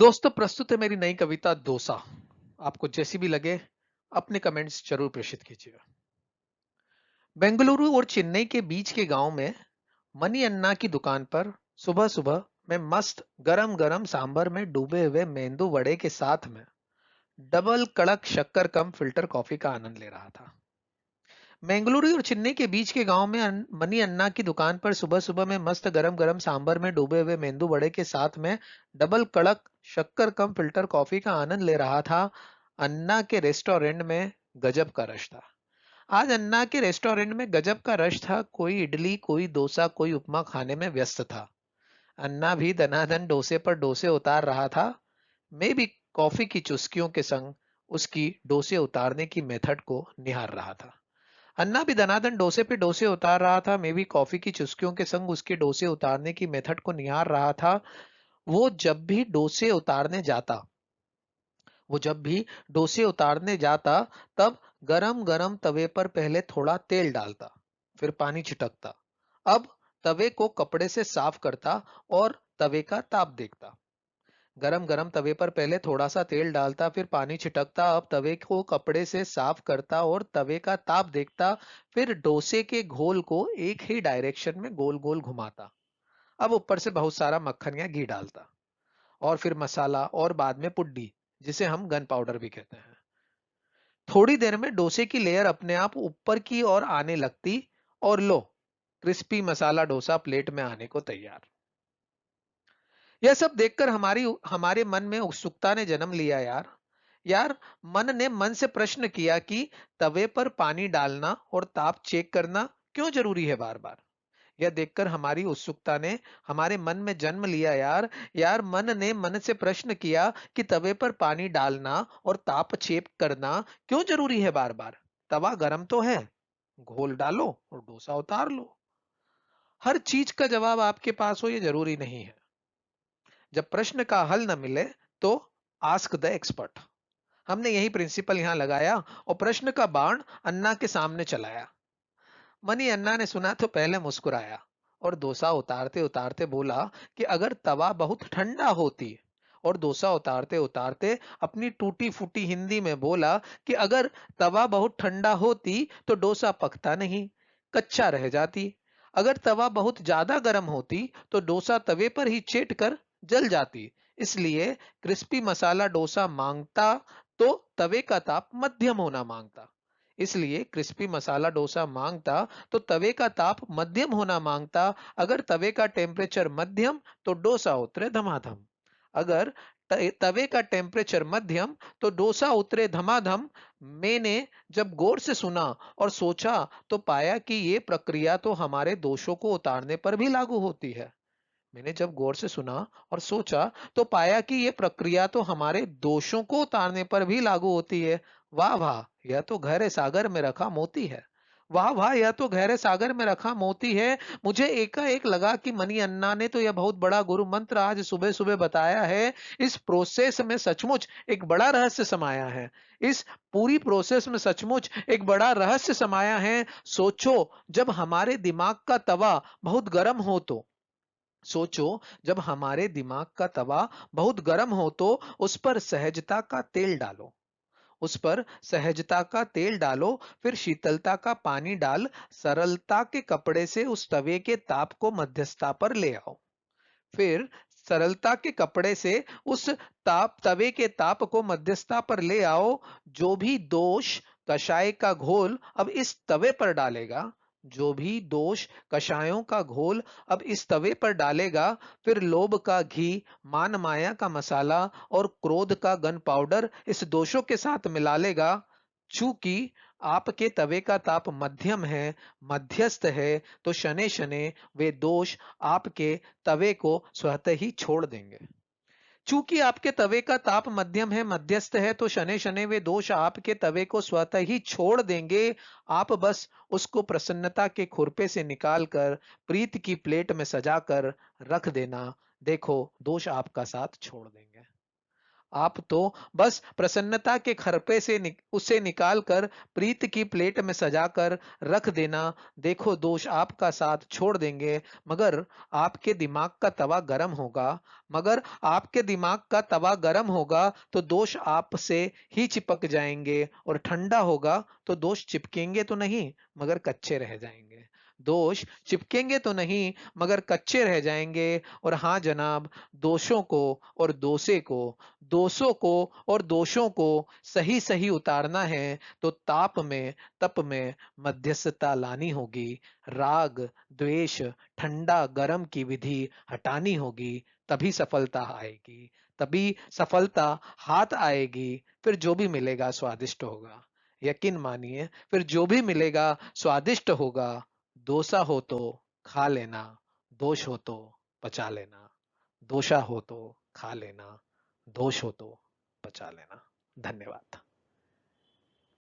दोस्तों, प्रस्तुत है मेरी नई कविता डोसा। आपको जैसी भी लगे अपने कमेंट्स जरूर प्रेषित कीजिएगा। बेंगलुरु और चेन्नई के बीच के गांव में मनी अन्ना की दुकान पर सुबह सुबह मैं मस्त गरम गरम सांभर में डूबे हुए मेंदू वड़े के साथ में डबल कड़क शक्कर कम फिल्टर कॉफी का आनंद ले रहा था। बेंगलुरु और चेन्नई के बीच के गांव में मनी अन्ना की दुकान पर सुबह सुबह मैं मस्त गरम गरम सांभर में डूबे हुए मेंदू वड़े के साथ में डबल कड़क शक्कर कम फिल्टर कॉफी का आनंद ले रहा था। अन्ना के रेस्टोरेंट में गजब का रश था। आज अन्ना के रेस्टोरेंट में गजब का रश था। कोई इडली, कोई डोसा, कोई उपमा खाने में व्यस्त था। अन्ना भी दनादन डोसे पर डोसे उतार रहा था। मैं भी कॉफी की चुस्कियों के संग उसकी डोसे उतारने की मेथड को निहार रहा था। अन्ना भी दनादन डोसे पे डोसे उतार रहा था। मैं भी कॉफी की चुस्कियों के संग उसके डोसे उतारने की मेथड को निहार रहा था। वो जब भी डोसे उतारने जाता वो जब भी डोसे उतारने जाता तब गरम गरम तवे पर पहले थोड़ा तेल डालता, फिर पानी छिटकता। अब तवे को कपड़े से साफ करता और तवे का ताप देखता। गरम गरम तवे पर पहले थोड़ा सा तेल डालता, फिर पानी छिटकता। अब तवे को कपड़े से साफ करता और तवे का ताप देखता। फिर डोसे के घोल को एक ही डायरेक्शन में गोल गोल घुमाता। अब ऊपर से बहुत सारा मक्खन या घी डालता, और फिर मसाला, और बाद में पुड्डी, जिसे हम गन पाउडर भी कहते हैं। थोड़ी देर में डोसे की लेयर अपने आप ऊपर की ओर आने लगती, और लो, क्रिस्पी मसाला डोसा प्लेट में आने को तैयार। यह सब देखकर हमारे मन में उत्सुकता ने जन्म लिया यार। यार, मन ने मन से प्रश्न किया कि तवे पर पानी डालना और ताप चेक करना क्यों जरूरी है बार बार। यह देखकर हमारी उत्सुकता ने हमारे मन में जन्म लिया यार। यार, मन ने मन से प्रश्न किया कि तवे पर पानी डालना और ताप चेक करना क्यों जरूरी है बार बार। तवा गरम तो है, घोल डालो और डोसा उतार लो। हर चीज का जवाब आपके पास हो ये जरूरी नहीं है। जब प्रश्न का हल न मिले तो आस्क द एक्सपर्ट। हमने यही प्रिंसिपल यहां लगाया और प्रश्न का बाण अन्ना के सामने चलाया। मनी अन्ना ने सुना तो पहले मुस्कुराया और डोसा उतारते उतारते बोला कि अगर तवा बहुत ठंडा होती, और डोसा उतारते उतारते अपनी टूटी फूटी हिंदी में बोला कि अगर तवा बहुत ठंडा होती तो डोसा पकता नहीं, कच्चा रह जाती। अगर तवा बहुत ज्यादा गर्म होती तो डोसा तवे पर ही चेट कर जल जाती। इसलिए क्रिस्पी मसाला डोसा मांगता तो तवे का ताप मध्यम होना मांगता। इसलिए क्रिस्पी मसाला डोसा मांगता तो तवे का ताप मध्यम होना मांगता। अगर तवे का टेम्परेचर मध्यम तो डोसा उतरे धमाधम। अगर तवे का टेम्परेचर मध्यम तो डोसा उतरे धमाधम। मैंने जब गौर से सुना और सोचा तो पाया कि ये प्रक्रिया तो हमारे दोषों को उतारने पर भी लागू होती है। मैंने जब गौर से सुना और सोचा तो पाया कि यह प्रक्रिया तो हमारे दोषों को उतारने पर भी लागू होती है। वाह वाह, यह तो गहरे सागर में रखा मोती है। वाह वाह, यह तो गहरे सागर में रखा मोती है। मुझे एकाएक लगा कि मनी अन्ना ने तो यह बहुत बड़ा गुरु मंत्र आज सुबह सुबह बताया है। इस प्रोसेस में सचमुच एक बड़ा रहस्य समाया है। इस पूरी प्रोसेस में सचमुच एक बड़ा रहस्य समाया है। सोचो, जब हमारे दिमाग का तवा बहुत गर्म हो तो सोचो जब हमारे दिमाग का तवा बहुत गर्म हो तो उस पर सहजता का तेल डालो। उस पर सहजता का तेल डालो, फिर शीतलता का पानी डाल सरलता के कपड़े से उस तवे के ताप को मध्यस्थता पर ले आओ। फिर सरलता के कपड़े से उस तवे के ताप को मध्यस्थता पर ले आओ। जो भी दोष कषाय का घोल अब इस तवे पर डालेगा, जो भी दोष कषायों का घोल अब इस तवे पर डालेगा, फिर लोभ का घी, मान माया का मसाला और क्रोध का गन पाउडर इस दोषों के साथ मिला लेगा। चूंकि आपके तवे का ताप मध्यम है, मध्यस्थ है, तो शने शने वे दोष आपके तवे को स्वतः ही छोड़ देंगे। चूंकि आपके तवे का ताप मध्यम है, मध्यस्थ है, तो शने शने वे दोष आपके तवे को स्वतः ही छोड़ देंगे। आप बस उसको प्रसन्नता के खुरपे से निकालकर प्रीत की प्लेट में सजाकर रख देना। देखो, दोष आपका साथ छोड़ देंगे। आप तो बस प्रसन्नता के खरपे से उसे निकाल कर प्रीत की प्लेट में सजाकर रख देना। देखो दोष आपका साथ छोड़ देंगे, मगर आपके दिमाग का तवा गरम होगा। मगर आपके दिमाग का तवा गरम होगा तो दोष आपसे ही चिपक जाएंगे, और ठंडा होगा तो दोष चिपकेंगे तो नहीं मगर कच्चे रह जाएंगे। दोष चिपकेंगे तो नहीं मगर कच्चे रह जाएंगे। और हाँ जनाब, दोषों को और दोषों को और दोषों को सही सही उतारना है तो ताप में तप में मध्यस्थता लानी होगी। राग द्वेष ठंडा गरम की विधि हटानी होगी। तभी सफलता आएगी, तभी सफलता हाथ आएगी। फिर जो भी मिलेगा स्वादिष्ट होगा। यकीन मानिए, फिर जो भी मिलेगा स्वादिष्ट होगा। डोसा हो तो खा लेना, दोष हो तो पचा लेना। दोषा हो तो खा लेना, दोष हो तो बचा लेना। धन्यवाद।